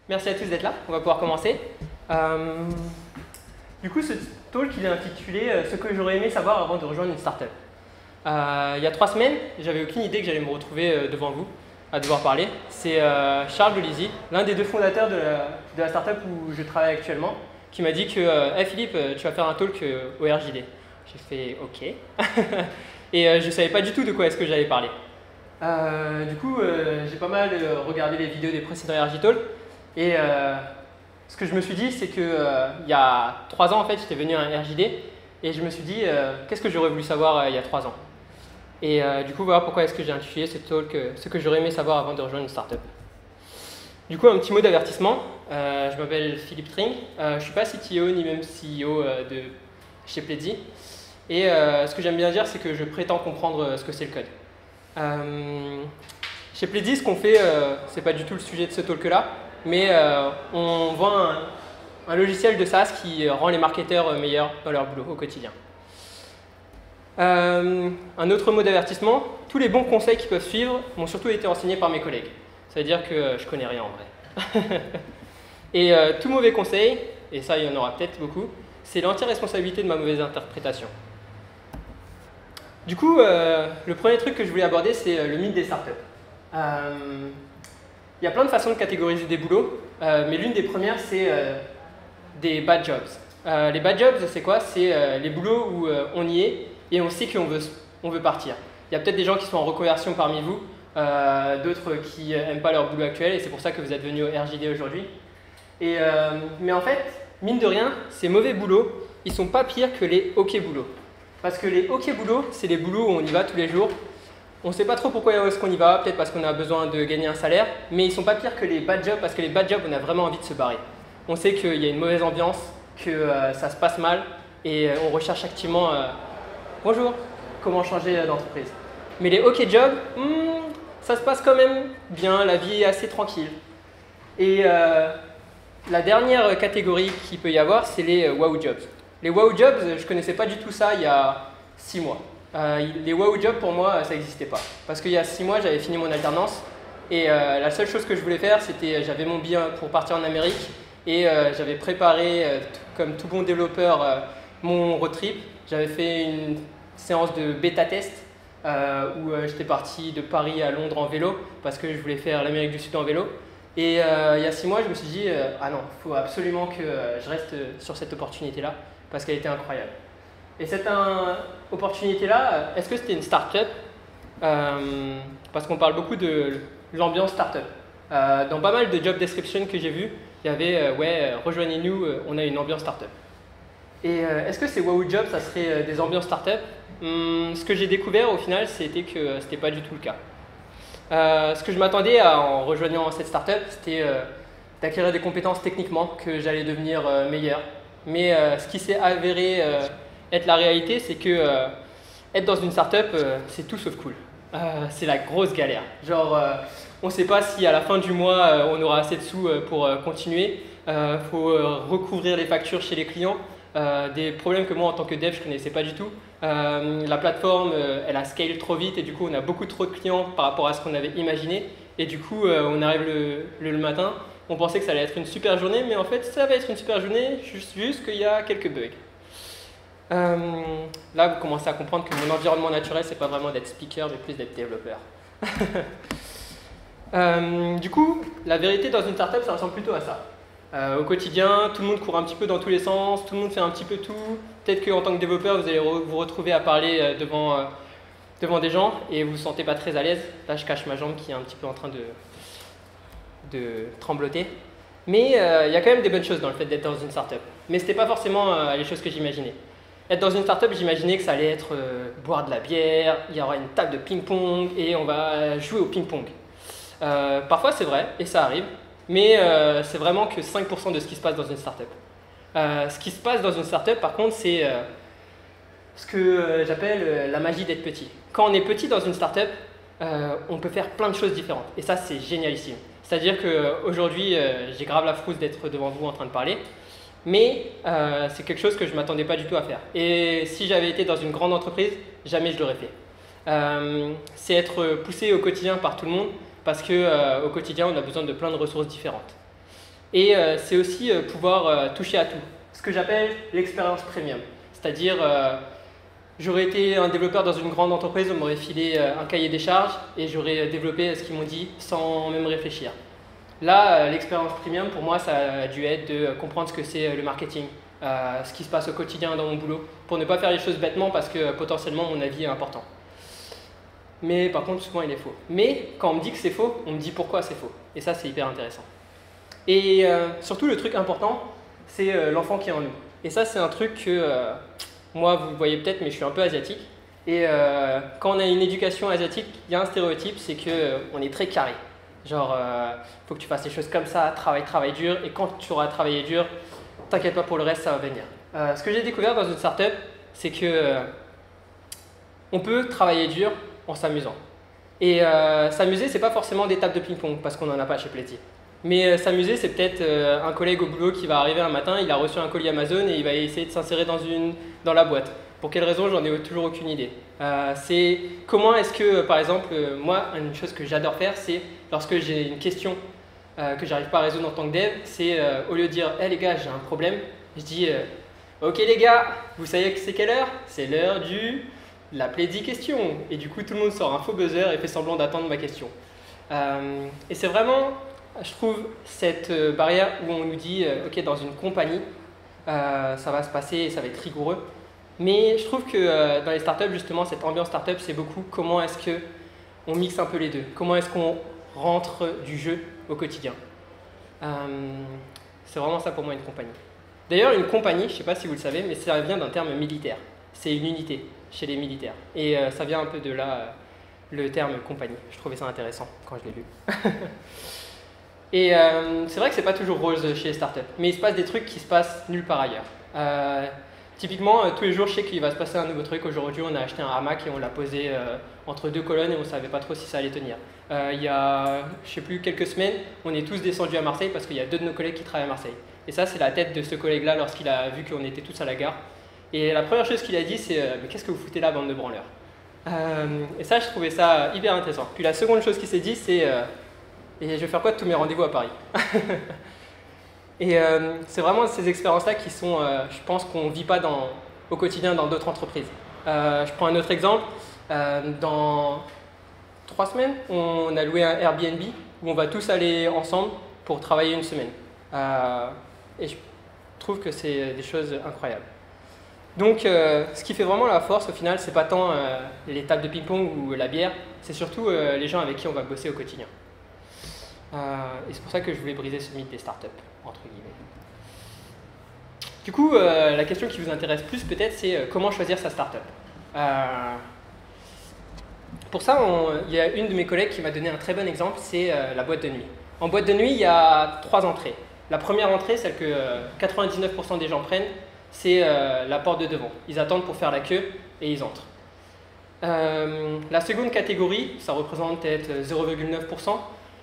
Merci à tous d'être là, on va pouvoir commencer. Du coup, ce talk il est intitulé « Ce que j'aurais aimé savoir avant de rejoindre une startup ». Il y a 3 semaines, j'avais aucune idée que j'allais me retrouver devant vous à devoir parler. C'est Charles Delisi, l'un des 2 fondateurs de la startup où je travaille actuellement, qui m'a dit que hey Philippe, tu vas faire un talk au RJD ». J'ai fait « Ok ». Et je ne savais pas du tout de quoi est-ce que j'allais parler. Du coup, j'ai pas mal regardé les vidéos des précédents RJ Talk. Et ce que je me suis dit, c'est qu'il y a 3 ans, en fait, j'étais venu à un RJD et je me suis dit, qu'est-ce que j'aurais voulu savoir il y a 3 ans. Et du coup, voilà pourquoi est-ce que j'ai intitulé ce talk, ce que j'aurais aimé savoir avant de rejoindre une startup. Du coup, un petit mot d'avertissement. Je m'appelle Philippe Tring. Je ne suis pas CTO ni même CEO de chez Pledzi. Et ce que j'aime bien dire, c'est que je prétends comprendre ce que c'est le code. Chez Pledzi, ce qu'on fait, c'est pas du tout le sujet de ce talk-là, mais on vend un logiciel de SaaS qui rend les marketeurs meilleurs dans leur boulot au quotidien. Un autre mot d'avertissement, tous les bons conseils qui peuvent suivre m'ont surtout été enseignés par mes collègues. Ça veut dire que je connais rien en vrai. Et tout mauvais conseil, et ça il y en aura peut-être beaucoup, c'est l'anti-responsabilité de ma mauvaise interprétation. Du coup, le premier truc que je voulais aborder, c'est le mythe des startups. Il y a plein de façons de catégoriser des boulots, mais l'une des premières, c'est des bad jobs. Les bad jobs, c'est quoi? C'est les boulots où on y est et on sait qu'on veut partir. Il y a peut-être des gens qui sont en reconversion parmi vous, d'autres qui n'aiment pas leur boulot actuel, et c'est pour ça que vous êtes venus au RJD aujourd'hui. Mais en fait, mine de rien, ces mauvais boulots, ils ne sont pas pires que les OK boulots. Parce que les OK boulots, c'est les boulots où on y va tous les jours. On ne sait pas trop pourquoi est-ce qu'on y va, peut-être parce qu'on a besoin de gagner un salaire, mais ils ne sont pas pires que les bad jobs, parce que les bad jobs, on a vraiment envie de se barrer. On sait qu'il y a une mauvaise ambiance, que ça se passe mal, et on recherche activement bonjour, comment changer d'entreprise. Mais les OK jobs, ça se passe quand même bien, la vie est assez tranquille. Et la dernière catégorie qu'il peut y avoir, c'est les wow jobs. Les wow jobs, je ne connaissais pas du tout ça il y a 6 mois. Les wow jobs, pour moi, ça n'existait pas. Parce qu'il y a 6 mois, j'avais fini mon alternance et la seule chose que je voulais faire, c'était j'avais mon billet pour partir en Amérique et j'avais préparé, comme tout bon développeur, mon road trip. J'avais fait une séance de bêta-test où j'étais parti de Paris à Londres en vélo parce que je voulais faire l'Amérique du Sud en vélo. Et il y a 6 mois, je me suis dit ah non, il faut absolument que je reste sur cette opportunité-là parce qu'elle était incroyable. Et cette opportunité-là, est-ce que c'était une start-up? Parce qu'on parle beaucoup de l'ambiance start-up. Dans pas mal de job description que j'ai vu, il y avait ouais, rejoignez-nous, on a une ambiance start-up. Et est-ce que ces wow jobs, ça serait des ambiances start-up? Ce que j'ai découvert au final, c'était que c'était pas du tout le cas. Ce que je m'attendais en rejoignant cette start-up, c'était d'acquérir des compétences techniquement, que j'allais devenir meilleur. Mais ce qui s'est avéré être la réalité, c'est que être dans une startup, c'est tout sauf cool. C'est la grosse galère. Genre, on ne sait pas si à la fin du mois, on aura assez de sous pour continuer. Il faut recouvrir les factures chez les clients. Des problèmes que moi, en tant que dev, je ne connaissais pas du tout. La plateforme, elle a scale trop vite et du coup, on a beaucoup trop de clients par rapport à ce qu'on avait imaginé. Et du coup, on arrive le matin, on pensait que ça allait être une super journée, mais en fait, ça va être une super journée, juste qu'il y a quelques bugs. Là, vous commencez à comprendre que mon environnement naturel, c'est pas vraiment d'être speaker, mais plus d'être développeur. Du coup, la vérité dans une startup, ça ressemble plutôt à ça. Au quotidien, tout le monde court un petit peu dans tous les sens, tout le monde fait un petit peu tout. Peut-être qu'en tant que développeur, vous allez vous retrouver à parler devant des gens et vous ne vous sentez pas très à l'aise. Là, je cache ma jambe qui est un petit peu en train de trembloter. Mais il y a quand même des bonnes choses dans le fait d'être dans une startup. Mais ce n'était pas forcément les choses que j'imaginais. Être dans une startup, j'imaginais que ça allait être boire de la bière, il y aura une table de ping-pong et on va jouer au ping-pong. Parfois, c'est vrai et ça arrive. Mais c'est vraiment que 5% de ce qui se passe dans une startup. Ce qui se passe dans une startup, par contre, c'est ce que j'appelle la magie d'être petit. Quand on est petit dans une startup, on peut faire plein de choses différentes. Et ça, c'est génialissime. C'est-à-dire qu'aujourd'hui, j'ai grave la frousse d'être devant vous en train de parler. Mais c'est quelque chose que je ne m'attendais pas du tout à faire. Et si j'avais été dans une grande entreprise, jamais je l'aurais fait. C'est être poussé au quotidien par tout le monde. Parce qu'au quotidien, on a besoin de plein de ressources différentes. Et c'est aussi pouvoir toucher à tout. Ce que j'appelle l'expérience premium. C'est-à-dire, j'aurais été un développeur dans une grande entreprise, on m'aurait filé un cahier des charges et j'aurais développé ce qu'ils m'ont dit sans même réfléchir. Là, l'expérience premium, pour moi, ça a dû être de comprendre ce que c'est le marketing, ce qui se passe au quotidien dans mon boulot, pour ne pas faire les choses bêtement parce que potentiellement mon avis est important. Mais par contre, souvent il est faux. Mais quand on me dit que c'est faux, on me dit pourquoi c'est faux. Et ça, c'est hyper intéressant. Et surtout, le truc important, c'est l'enfant qui est en nous. Et ça, c'est un truc que moi, vous le voyez peut-être, mais je suis un peu asiatique. Et quand on a une éducation asiatique, il y a un stéréotype, c'est qu'on est très carré. Genre, faut que tu fasses les choses comme ça, travaille dur, et quand tu auras travaillé dur, t'inquiète pas pour le reste, ça va venir. Ce que j'ai découvert dans une startup, c'est que on peut travailler dur en s'amusant. Et s'amuser, c'est pas forcément des tables de ping-pong, parce qu'on n'en a pas chez Pledzi. Mais s'amuser, c'est peut-être un collègue au boulot qui va arriver un matin, il a reçu un colis Amazon et il va essayer de s'insérer dans la boîte. Pour quelle raison, j'en ai toujours aucune idée. C'est comment est-ce que, par exemple, moi, une chose que j'adore faire, c'est lorsque j'ai une question que j'arrive pas à résoudre en tant que dev, c'est au lieu de dire hey, les gars, j'ai un problème, je dis ok les gars, vous savez que c'est quelle heure? C'est l'heure la Pledzi question. Et du coup, tout le monde sort un faux buzzer et fait semblant d'attendre ma question. Et c'est vraiment, je trouve, cette barrière où on nous dit ok, dans une compagnie, ça va se passer et ça va être rigoureux. Mais je trouve que dans les startups, justement, cette ambiance startup, c'est beaucoup comment est-ce qu'on mixe un peu les deux. Comment est-ce qu'on rentre du jeu au quotidien. C'est vraiment ça pour moi une compagnie. D'ailleurs, une compagnie, je ne sais pas si vous le savez, mais ça vient d'un terme militaire. C'est une unité chez les militaires. Et ça vient un peu de là, le terme compagnie. Je trouvais ça intéressant quand je l'ai lu. Et c'est vrai que c'est pas toujours rose chez les startups, mais il se passe des trucs qui se passent nulle part ailleurs. Typiquement, tous les jours, je sais qu'il va se passer un nouveau truc. Aujourd'hui, on a acheté un hamac et on l'a posé entre deux colonnes et on ne savait pas trop si ça allait tenir. Il y a, je sais plus, quelques semaines, on est tous descendus à Marseille parce qu'il y a deux de nos collègues qui travaillent à Marseille. Et ça, c'est la tête de ce collègue-là lorsqu'il a vu qu'on était tous à la gare. Et la première chose qu'il a dit, c'est « Mais qu'est-ce que vous foutez là, bande de branleurs ?» Et ça, je trouvais ça hyper intéressant. Puis la seconde chose qu'il s'est dit, c'est « Et je vais faire quoi de tous mes rendez-vous à Paris ?» Et c'est vraiment ces expériences-là qui sont, je pense, qu'on ne vit pas au quotidien dans d'autres entreprises. Je prends un autre exemple. Dans 3 semaines, on a loué un Airbnb où on va tous aller ensemble pour travailler une semaine. Et je trouve que c'est des choses incroyables. Donc, ce qui fait vraiment la force, au final, c'est pas tant les tables de ping-pong ou la bière, c'est surtout les gens avec qui on va bosser au quotidien. Et c'est pour ça que je voulais briser ce mythe des startups, entre guillemets. Du coup, la question qui vous intéresse plus peut-être, c'est comment choisir sa startup. Pour ça, il y a une de mes collègues qui m'a donné un très bon exemple, c'est la boîte de nuit. En boîte de nuit, il y a 3 entrées. La première entrée, celle que 99% des gens prennent, c'est la porte de devant. Ils attendent pour faire la queue et ils entrent. La seconde catégorie, ça représente peut-être 0,9%,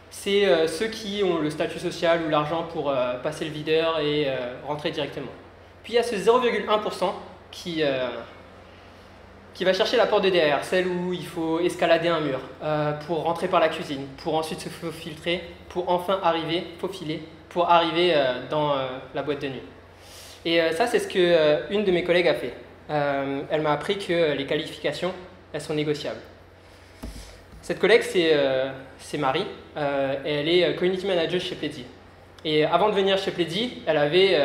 c'est ceux qui ont le statut social ou l'argent pour passer le videur et rentrer directement. Puis il y a ce 0,1% qui va chercher la porte de derrière, celle où il faut escalader un mur pour rentrer par la cuisine, pour ensuite se filtrer, pour enfin arriver, faufiler, pour arriver dans la boîte de nuit. Et ça, c'est ce qu'une de mes collègues a fait. Elle m'a appris que les qualifications, elles sont négociables. Cette collègue, c'est Marie, et elle est Community Manager chez Pledzi. Et avant de venir chez Pledzi, elle avait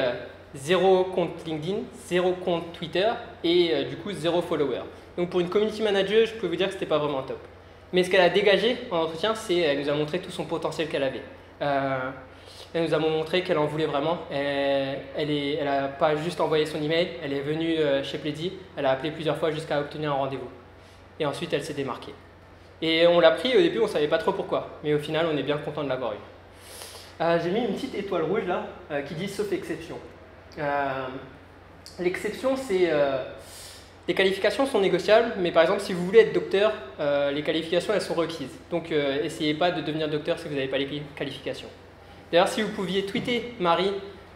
0 compte LinkedIn, 0 compte Twitter et du coup 0 follower. Donc pour une Community Manager, je peux vous dire que c'était pas vraiment top. Mais ce qu'elle a dégagé en entretien, c'est qu'elle nous a montré tout son potentiel qu'elle avait. Elle nous a montré qu'elle en voulait vraiment. Elle n'a pas juste envoyé son email, elle est venue chez Pledzi, elle a appelé plusieurs fois jusqu'à obtenir un rendez-vous. Et ensuite, elle s'est démarquée. Et on l'a pris, au début, on ne savait pas trop pourquoi. Mais au final, on est bien content de l'avoir eu. J'ai mis une petite étoile rouge là, qui dit « sauf exception ». L'exception, c'est… les qualifications sont négociables, mais par exemple, si vous voulez être docteur, les qualifications, elles sont requises. Donc, essayez pas de devenir docteur si vous n'avez pas les qualifications. D'ailleurs, si vous pouviez tweeter Marie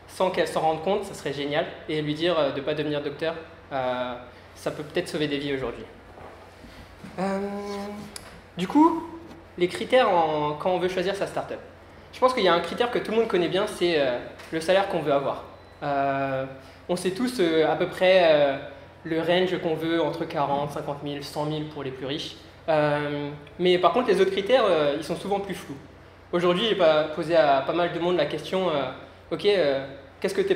sans qu'elle s'en rende compte, ça serait génial, et lui dire de ne pas devenir docteur, ça peut peut-être sauver des vies aujourd'hui. Du coup, les critères quand on veut choisir sa startup. Je pense qu'il y a un critère que tout le monde connaît bien, c'est le salaire qu'on veut avoir. On sait tous à peu près le range qu'on veut entre 40, 50 000, 100 000 pour les plus riches. Mais par contre, les autres critères, ils sont souvent plus flous. Aujourd'hui, j'ai posé à pas mal de monde la question, ok, qu'est-ce que tu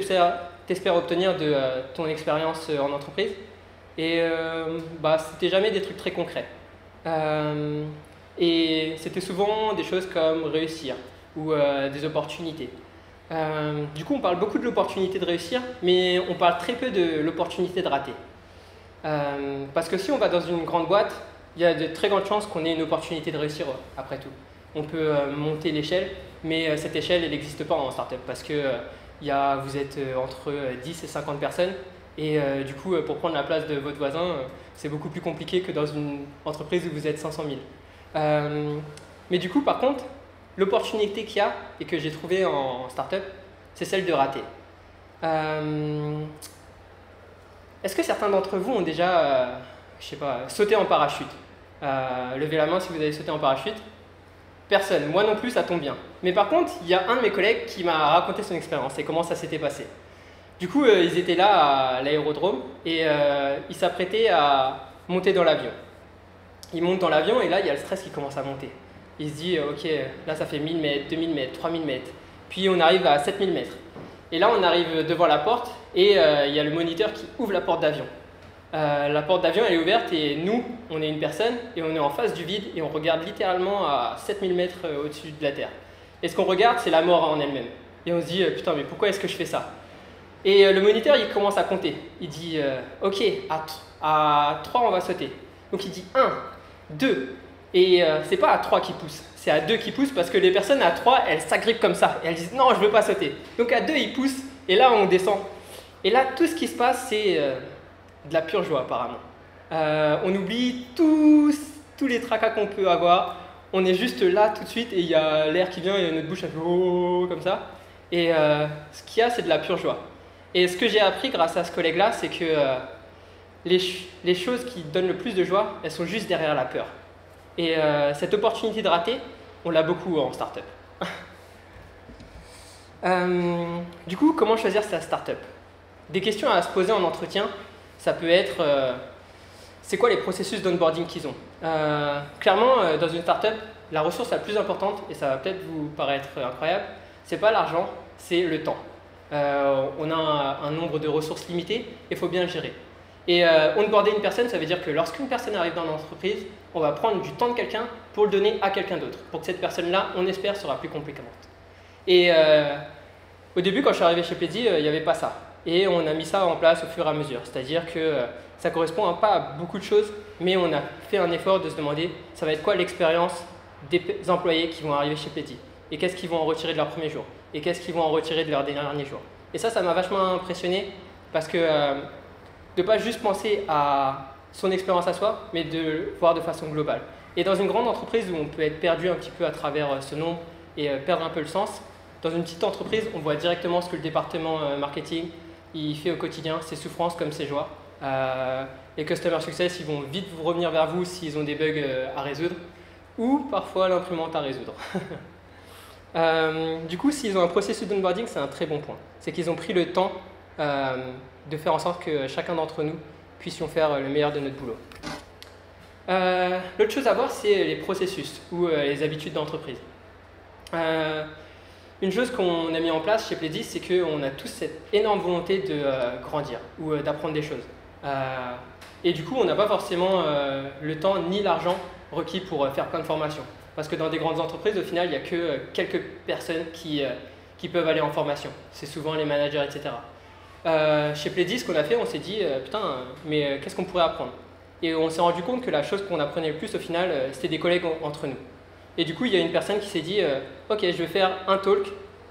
espères obtenir de ton expérience en entreprise? Et c'était jamais des trucs très concrets. Et c'était souvent des choses comme réussir ou des opportunités. Du coup, on parle beaucoup de l'opportunité de réussir, mais on parle très peu de l'opportunité de rater. Parce que si on va dans une grande boîte, il y a de très grandes chances qu'on ait une opportunité de réussir après tout. On peut monter l'échelle, mais cette échelle, elle n'existe pas en startup parce que vous êtes entre 10 et 50 personnes et du coup, pour prendre la place de votre voisin, c'est beaucoup plus compliqué que dans une entreprise où vous êtes 500 000. Mais du coup, par contre, l'opportunité qu'il y a et que j'ai trouvée en startup, c'est celle de rater. Est-ce que certains d'entre vous ont déjà, sauté en parachute? Levez la main si vous avez sauté en parachute. Personne, moi non plus, ça tombe bien. Mais par contre, il y a un de mes collègues qui m'a raconté son expérience et comment ça s'était passé. Du coup, ils étaient là à l'aérodrome et ils s'apprêtaient à monter dans l'avion. Ils montent dans l'avion et là, il y a le stress qui commence à monter. Il se dit, ok, là ça fait 1000 mètres, 2000 mètres, 3000 mètres. Puis on arrive à 7000 mètres. Et là, on arrive devant la porte et il y a le moniteur qui ouvre la porte d'avion. La porte d'avion elle est ouverte et nous, on est une personne et on est en face du vide et on regarde littéralement à 7000 mètres au-dessus de la terre. Et ce qu'on regarde, c'est la mort en elle-même. Et on se dit, putain, mais pourquoi est-ce que je fais ça? Et le moniteur, il commence à compter. Il dit, ok, à 3, on va sauter. Donc il dit 1, 2. Et c'est pas à 3 qui pousse, c'est à 2 qui pousse parce que les personnes à 3, elles s'agrippent comme ça. Et elles disent, non, je veux pas sauter. Donc à 2, ils poussent et là, on descend. Et là, tout ce qui se passe, c'est de la pure joie apparemment. On oublie tous les tracas qu'on peut avoir. On est juste là tout de suite et il y a l'air qui vient et notre bouche elle fait oh, comme ça. Et ce qu'il y a, c'est de la pure joie. Et ce que j'ai appris grâce à ce collègue-là, c'est que les choses qui donnent le plus de joie, elles sont juste derrière la peur. Et cette opportunité de rater, on l'a beaucoup en startup. Du coup, comment choisir sa startup? Des questions à se poser en entretien, ça peut être c'est quoi les processus d'onboarding qu'ils ont? Clairement, dans une startup, la ressource la plus importante, et ça va peut-être vous paraître incroyable, c'est pas l'argent, c'est le temps. On a un nombre de ressources limitées et il faut bien le gérer. Et onboarder une personne, ça veut dire que lorsqu'une personne arrive dans l'entreprise, on va prendre du temps de quelqu'un pour le donner à quelqu'un d'autre, pour que cette personne-là, on espère, sera plus compétente. Et au début, quand je suis arrivé chez Pledzi, il n'y avait pas ça. Et on a mis ça en place au fur et à mesure. C'est-à-dire que ça ne correspond pas à beaucoup de choses, mais on a fait un effort de se demander, ça va être quoi l'expérience des employés qui vont arriver chez Pledzi? Et qu'est-ce qu'ils vont en retirer de leur premier jour? Et qu'est-ce qu'ils vont en retirer de leur dernier jour? Et ça m'a vachement impressionné parce que de ne pas juste penser à son expérience à soi, mais de le voir de façon globale. Et dans une grande entreprise où on peut être perdu un petit peu à travers ce nombre et perdre un peu le sens, dans une petite entreprise, on voit directement ce que le département marketing il fait au quotidien, ses souffrances comme ses joies. Les Customer Success, ils vont vite revenir vers vous s'ils ont des bugs à résoudre ou parfois l'imprimante à résoudre. Du coup, s'ils ont un processus d'onboarding, c'est un très bon point. C'est qu'ils ont pris le temps de faire en sorte que chacun d'entre nous puissions faire le meilleur de notre boulot. L'autre chose à voir, c'est les processus ou les habitudes d'entreprise. Une chose qu'on a mis en place chez Pledzi, c'est qu'on a tous cette énorme volonté de grandir ou d'apprendre des choses. Et du coup, on n'a pas forcément le temps ni l'argent requis pour faire plein de formations. Parce que dans des grandes entreprises, au final, il n'y a que quelques personnes qui peuvent aller en formation. C'est souvent les managers, etc. Chez Pledzi, ce qu'on a fait, on s'est dit, putain, mais qu'est-ce qu'on pourrait apprendre? Et on s'est rendu compte que la chose qu'on apprenait le plus, au final, c'était des collègues entre nous. Et du coup, il y a une personne qui s'est dit, ok, je vais faire un talk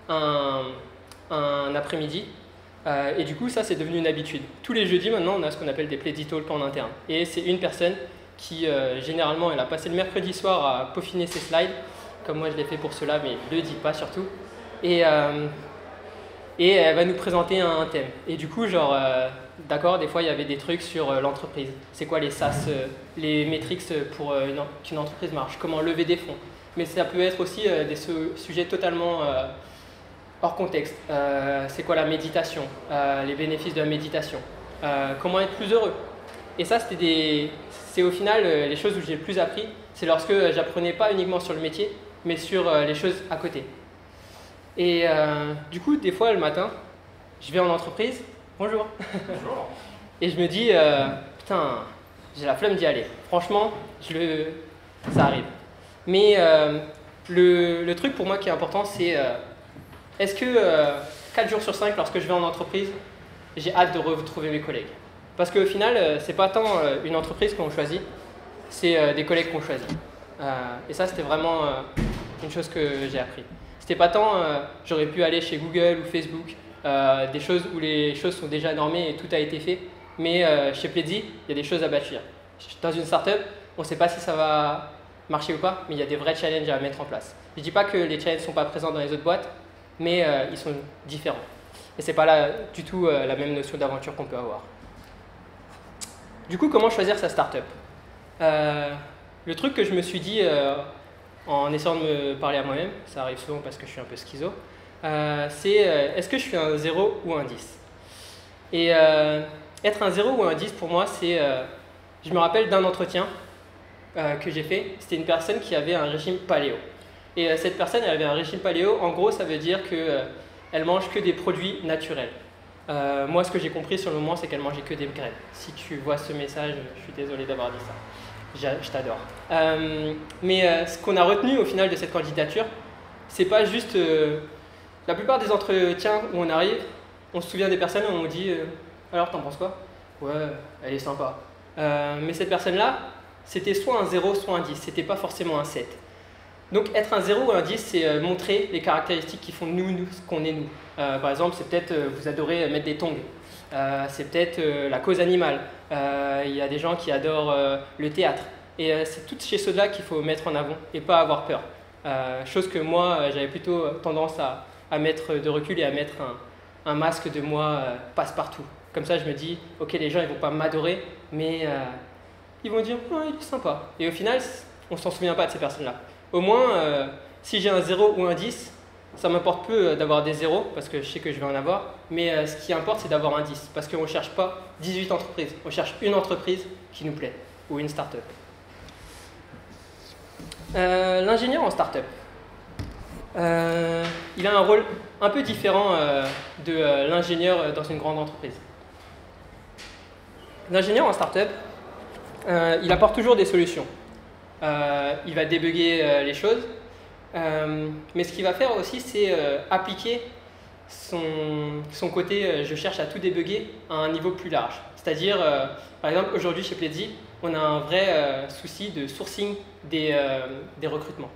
un après-midi. Et du coup, ça, c'est devenu une habitude. Tous les jeudis, maintenant, on a ce qu'on appelle des Pledzi Talks en interne. Et c'est une personne qui, généralement, elle a passé le mercredi soir à peaufiner ses slides, comme moi je l'ai fait pour cela, mais ne le dis pas surtout. Et elle va nous présenter un thème. Et du coup, genre, d'accord, des fois, il y avait des trucs sur l'entreprise. C'est quoi les SaaS, les metrics pour qu'une entreprise marche? Comment lever des fonds? mais ça peut être aussi des sujets totalement hors contexte. C'est quoi la méditation, les bénéfices de la méditation, comment être plus heureux. Et ça, c'est au final les choses où j'ai le plus appris, c'est lorsque j'apprenais pas uniquement sur le métier, mais sur les choses à côté. Et du coup, des fois, le matin, je vais en entreprise, bonjour, Bonjour. et je me dis, putain, j'ai la flemme d'y aller. Franchement, ça arrive. Mais le truc pour moi qui est important, c'est est-ce que 4 jours sur 5, lorsque je vais en entreprise, j'ai hâte de retrouver mes collègues? Parce qu'au final, c'est pas tant une entreprise qu'on choisit, c'est des collègues qu'on choisit. Et ça, c'était vraiment une chose que j'ai appris. C'était pas tant, j'aurais pu aller chez Google ou Facebook, des choses où les choses sont déjà normées et tout a été fait. Mais chez Pledzi, il y a des choses à bâtir. Dans une startup, on ne sait pas si ça va marcher ou pas, mais il y a des vrais challenges à mettre en place. Je ne dis pas que les challenges ne sont pas présents dans les autres boîtes, mais ils sont différents. Et ce n'est pas là du tout la même notion d'aventure qu'on peut avoir. Du coup, comment choisir sa startup? Le truc que je me suis dit en essayant de me parler à moi-même, ça arrive souvent parce que je suis un peu schizo, c'est est-ce que je suis un 0 ou un 10? Et être un 0 ou un 10 pour moi, c'est... je me rappelle d'un entretien que j'ai fait, c'était une personne qui avait un régime paléo. Et cette personne, elle avait un régime paléo, en gros, ça veut dire qu'elle mange que des produits naturels. Moi, ce que j'ai compris sur le moment, c'est qu'elle mangeait que des graines. Si tu vois ce message, je suis désolé d'avoir dit ça. Je t'adore. Mais ce qu'on a retenu au final de cette candidature, c'est pas juste... la plupart des entretiens où on arrive, on se souvient des personnes où on dit alors t'en penses quoi? Ouais, elle est sympa. Mais cette personne-là, c'était soit un 0, soit un 10. C'était pas forcément un 7. Donc être un 0 ou un 10, c'est montrer les caractéristiques qui font de nous ce qu'on est nous. Par exemple, c'est peut-être vous adorez mettre des tongs. C'est peut-être la cause animale. Il y a des gens qui adorent le théâtre. Et c'est toutes ces choses-là qu'il faut mettre en avant et pas avoir peur. Chose que moi, j'avais plutôt tendance à mettre de recul et à mettre un masque de moi passe-partout. Comme ça, je me dis, ok, les gens ils vont pas m'adorer, mais ils vont dire, oh, il est sympa. Et au final, on s'en souvient pas de ces personnes-là. Au moins, si j'ai un 0 ou un 10, ça m'importe peu d'avoir des 0, parce que je sais que je vais en avoir, mais ce qui importe, c'est d'avoir un 10, parce qu'on ne cherche pas 18 entreprises, on cherche une entreprise qui nous plaît, ou une start-up. L'ingénieur en start-up, il a un rôle un peu différent de l'ingénieur dans une grande entreprise. L'ingénieur en start-up, il apporte toujours des solutions. Il va débugger les choses, mais ce qu'il va faire aussi, c'est appliquer son côté je cherche à tout débugger à un niveau plus large. C'est-à-dire, par exemple, aujourd'hui chez Pledzi, on a un vrai souci de sourcing des recrutements.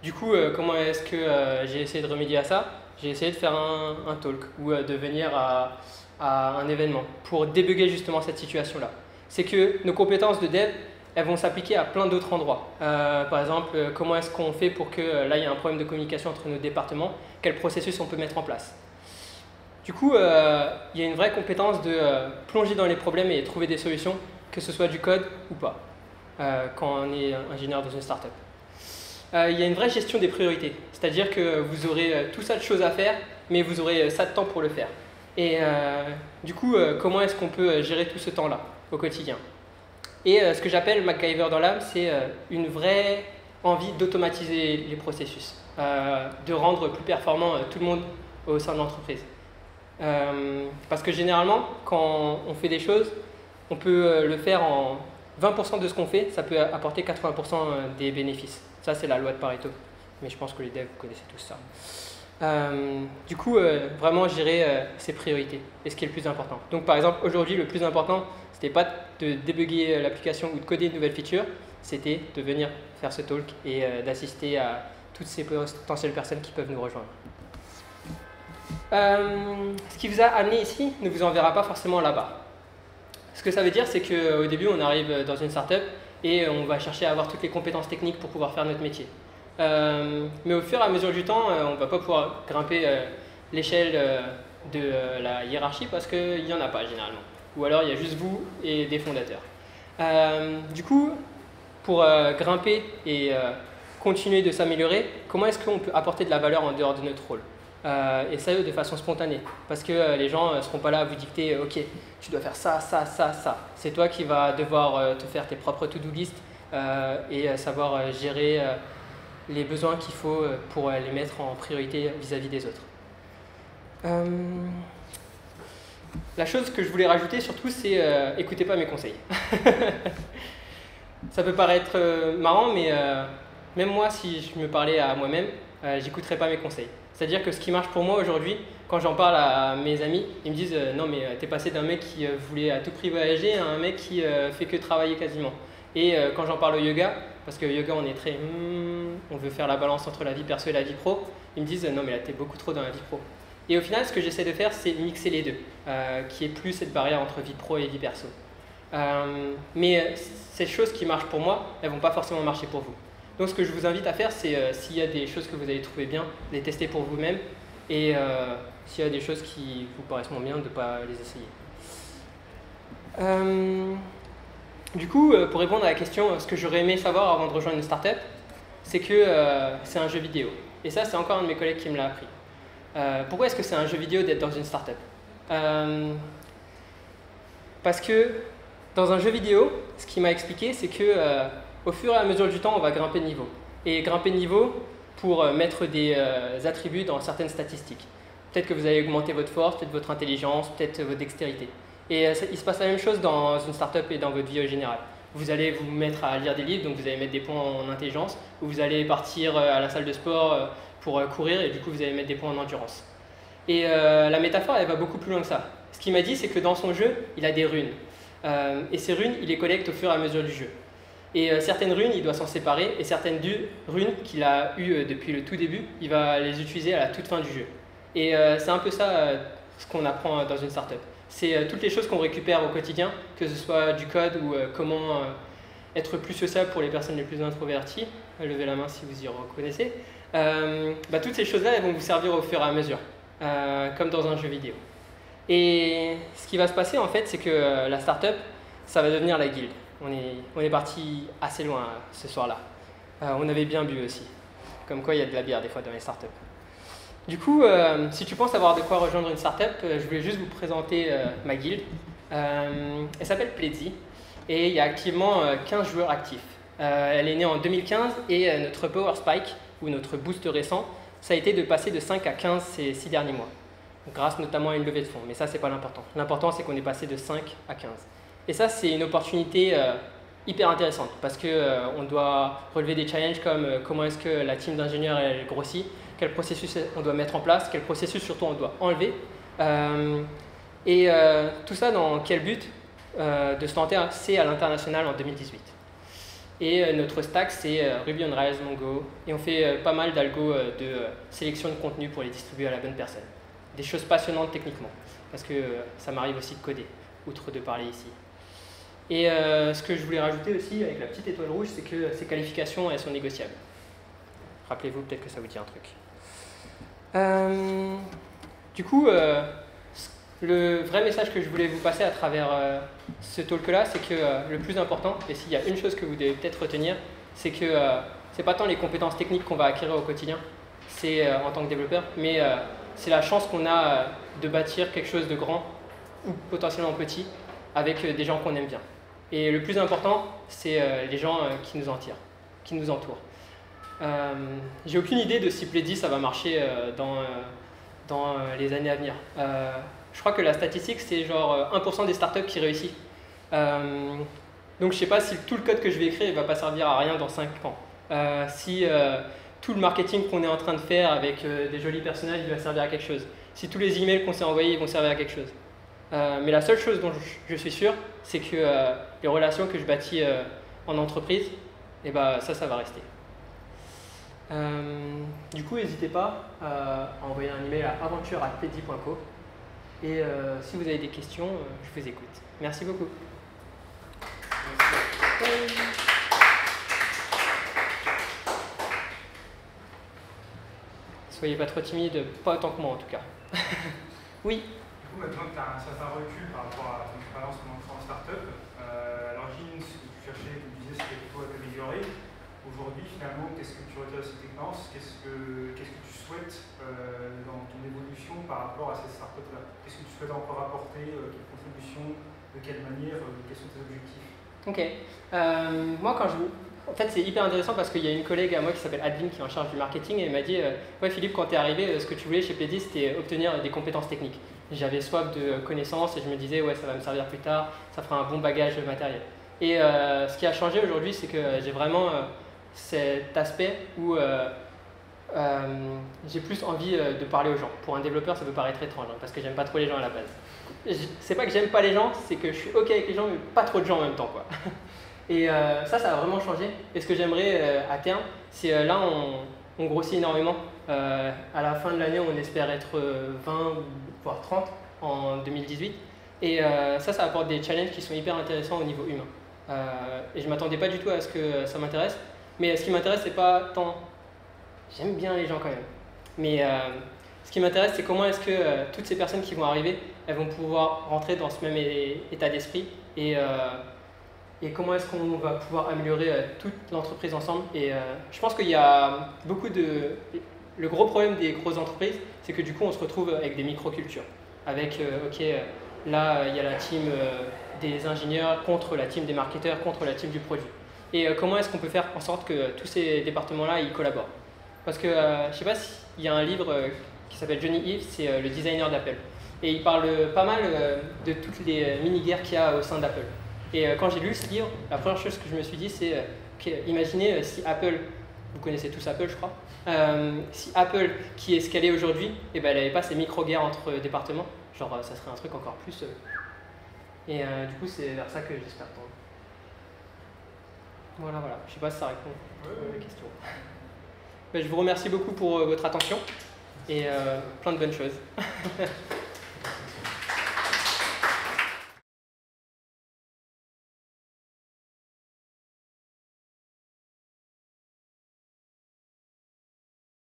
Du coup, comment est-ce que j'ai essayé de remédier à ça? J'ai essayé de faire un talk ou de venir à un événement pour débugger justement cette situation-là. C'est que nos compétences de dev, elles vont s'appliquer à plein d'autres endroits. Par exemple, comment est-ce qu'on fait pour que là, il y a un problème de communication entre nos départements, quel processus on peut mettre en place. Du coup, il y a une vraie compétence de plonger dans les problèmes et trouver des solutions, que ce soit du code ou pas, quand on est ingénieur dans une startup. Il y a une vraie gestion des priorités, c'est-à-dire que vous aurez tout ça de choses à faire, mais vous aurez ça de temps pour le faire. Et du coup, comment est-ce qu'on peut gérer tout ce temps-là au quotidien? Et ce que j'appelle MacGyver dans l'âme, c'est une vraie envie d'automatiser les processus, de rendre plus performant tout le monde au sein de l'entreprise. Parce que généralement, quand on fait des choses, on peut le faire en 20% de ce qu'on fait, ça peut apporter 80% des bénéfices. Ça, c'est la loi de Pareto, mais je pense que les devs connaissaient tous ça. Du coup, vraiment gérer ses priorités et ce qui est le plus important. Donc par exemple, aujourd'hui, le plus important, c'était pas de débugger l'application ou de coder une nouvelle feature, c'était de venir faire ce talk et d'assister à toutes ces potentielles personnes qui peuvent nous rejoindre. Ce qui vous a amené ici ne vous enverra pas forcément là-bas. Ce que ça veut dire, c'est qu'au début, on arrive dans une startup et on va chercher à avoir toutes les compétences techniques pour pouvoir faire notre métier. Mais au fur et à mesure du temps, on ne va pas pouvoir grimper l'échelle de la hiérarchie parce qu'il n'y en a pas généralement. Ou alors il y a juste vous et des fondateurs. Du coup, pour grimper et continuer de s'améliorer, comment est-ce qu'on peut apporter de la valeur en dehors de notre rôle. Et ça de façon spontanée, parce que les gens ne seront pas là à vous dicter ok, tu dois faire ça, ça, ça, ça. C'est toi qui vas devoir te faire tes propres to-do list et savoir gérer les besoins qu'il faut pour les mettre en priorité vis-à-vis des autres. La chose que je voulais rajouter surtout, c'est écoutez pas mes conseils. Ça peut paraître marrant, mais même moi, si je me parlais à moi-même, j'écouterais pas mes conseils. C'est-à-dire que ce qui marche pour moi aujourd'hui, quand j'en parle à mes amis, ils me disent non mais t'es passé d'un mec qui voulait à tout prix voyager à un mec qui fait que travailler quasiment. Et quand j'en parle au yoga, parce que yoga on est très on veut faire la balance entre la vie perso et la vie pro, ils me disent non mais là t'es beaucoup trop dans la vie pro. Et au final ce que j'essaie de faire c'est mixer les deux, qu'il n'y ait plus cette barrière entre vie pro et vie perso. Mais ces choses qui marchent pour moi, elles ne vont pas forcément marcher pour vous. Donc ce que je vous invite à faire, c'est s'il y a des choses que vous allez trouver bien, les tester pour vous-même, et s'il y a des choses qui vous paraissent moins bien, de ne pas les essayer. Du coup, pour répondre à la question, ce que j'aurais aimé savoir avant de rejoindre une startup, c'est que c'est un jeu vidéo. Et ça, c'est encore un de mes collègues qui me l'a appris. Pourquoi est-ce que c'est un jeu vidéo d'être dans une startup ? Parce que dans un jeu vidéo, ce qu'il m'a expliqué, c'est que au fur et à mesure du temps, on va grimper de niveau. Et grimper de niveau pour mettre des attributs dans certaines statistiques. Peut-être que vous allez augmenter votre force, peut-être votre intelligence, peut-être votre dextérité. Et il se passe la même chose dans une startup et dans votre vie en général. Vous allez vous mettre à lire des livres, donc vous allez mettre des points en intelligence, ou vous allez partir à la salle de sport pour courir, et du coup vous allez mettre des points en endurance. Et la métaphore, elle va beaucoup plus loin que ça. Ce qu'il m'a dit, c'est que dans son jeu, il a des runes. Et ces runes, il les collecte au fur et à mesure du jeu. Et certaines runes, il doit s'en séparer, et certaines runes qu'il a eues depuis le tout début, il va les utiliser à la toute fin du jeu. Et c'est un peu ça ce qu'on apprend dans une startup. C'est toutes les choses qu'on récupère au quotidien, que ce soit du code ou comment être plus sociable pour les personnes les plus introverties. Levez la main si vous y reconnaissez. Toutes ces choses-là, elles vont vous servir au fur et à mesure, comme dans un jeu vidéo. Et ce qui va se passer en fait, c'est que la startup, ça va devenir la guilde. On est parti assez loin ce soir-là. On avait bien bu aussi. Comme quoi, il y a de la bière des fois dans les startups. Du coup, si tu penses avoir de quoi rejoindre une startup, je voulais juste vous présenter ma guilde. Elle s'appelle Pledzi et il y a activement 15 joueurs actifs. Elle est née en 2015 et notre Power Spike, ou notre boost récent, ça a été de passer de 5 à 15 ces 6 derniers mois. Grâce notamment à une levée de fonds, mais ça c'est pas l'important. L'important c'est qu'on est passé de 5 à 15. Et ça c'est une opportunité hyper intéressante parce qu'on doit relever des challenges comme comment est-ce que la team d'ingénieurs elle grossit, quel processus on doit mettre en place, quel processus surtout on doit enlever. Tout ça dans quel but de se tenter c'est à l'international en 2018. Et notre stack c'est Ruby on Rails, Mongo, et on fait pas mal d'algo de sélection de contenu pour les distribuer à la bonne personne. Des choses passionnantes techniquement, parce que ça m'arrive aussi de coder, outre de parler ici. Et ce que je voulais rajouter aussi avec la petite étoile rouge, c'est que ces qualifications, elles sont négociables. Rappelez-vous, peut-être que ça vous dit un truc. Du coup, le vrai message que je voulais vous passer à travers ce talk-là, c'est que le plus important, et s'il y a une chose que vous devez peut-être retenir, c'est que c'est pas tant les compétences techniques qu'on va acquérir au quotidien, c'est en tant que développeur, mais c'est la chance qu'on a de bâtir quelque chose de grand ou potentiellement petit avec des gens qu'on aime bien. Et le plus important, c'est les gens qui nous entourent. J'ai aucune idée de si Pledzi ça va marcher dans les années à venir. Je crois que la statistique, c'est genre 1% des startups qui réussissent. Donc je ne sais pas si tout le code que je vais écrire ne va pas servir à rien dans 5 ans. Si tout le marketing qu'on est en train de faire avec des jolis personnages, il va servir à quelque chose. Si tous les emails qu'on s'est envoyés, ils vont servir à quelque chose. Mais la seule chose dont je suis sûr, c'est que les relations que je bâtis en entreprise, ça va rester. Du coup, n'hésitez pas à envoyer un email à aventure@pledzi.co. Et si vous avez des questions, je vous écoute. Merci beaucoup. Merci. Soyez pas trop timide, pas autant que moi en tout cas. Oui. Du coup, maintenant que tu as un certain recul par rapport à ton expérience en entrant en start-up, à l'origine, ce que tu cherchais, tu disais, c'était plutôt à t'améliorer. aujourd'hui, finalement, qu'est-ce que tu retires de cette expérience? Qu'est-ce que tu souhaites dans ton évolution par rapport à ces startups-là? Qu'est-ce que tu souhaites encore apporter? Quelle contribution? De quelle manière? Quels sont tes objectifs? Ok. Moi, en fait, c'est hyper intéressant parce qu'il y a une collègue à moi qui s'appelle Adeline qui est en charge du marketing et elle m'a dit ouais, Philippe, quand tu es arrivé, ce que tu voulais chez Pledis, c'était obtenir des compétences techniques. J'avais soif de connaissances et je me disais ouais, ça va me servir plus tard, ça fera un bon bagage matériel. Et ce qui a changé aujourd'hui, c'est que j'ai vraiment cet aspect où j'ai plus envie de parler aux gens. Pour un développeur, ça peut paraître étrange hein, parce que j'aime pas trop les gens à la base. C'est pas que j'aime pas les gens, c'est que je suis ok avec les gens, mais pas trop de gens en même temps, quoi. Et ça a vraiment changé. Et ce que j'aimerais à terme, c'est là, on grossit énormément. À la fin de l'année, on espère être 20 voire 30 en 2018. Et ça apporte des challenges qui sont hyper intéressants au niveau humain. Et je ne m'attendais pas du tout à ce que ça m'intéresse. Mais ce qui m'intéresse, c'est pas tant... J'aime bien les gens quand même. Mais ce qui m'intéresse, c'est comment est-ce que toutes ces personnes qui vont arriver, elles vont pouvoir rentrer dans ce même état d'esprit et comment est-ce qu'on va pouvoir améliorer toute l'entreprise ensemble. Et je pense qu'il y a beaucoup de... Le gros problème des grosses entreprises, c'est que du coup, on se retrouve avec des micro-cultures. Avec, là, il y a la team des ingénieurs contre la team des marketeurs, contre la team du produit. Et comment est-ce qu'on peut faire en sorte que tous ces départements-là, ils collaborent? Parce que, je ne sais pas s'il y a un livre qui s'appelle Johnny Ive, c'est le designer d'Apple. Et il parle pas mal de toutes les mini-guerres qu'il y a au sein d'Apple. Et quand j'ai lu ce livre, la première chose que je me suis dit, c'est imaginez si Apple, vous connaissez tous Apple je crois, si Apple qui est ce qu'elle est aujourd'hui, elle n'avait pas ces micro-guerres entre départements, genre ça serait un truc encore plus... Et du coup c'est vers ça que j'espère tendre. Voilà, je sais pas si ça répond à la question. Je vous remercie beaucoup pour votre attention et plein de bonnes choses.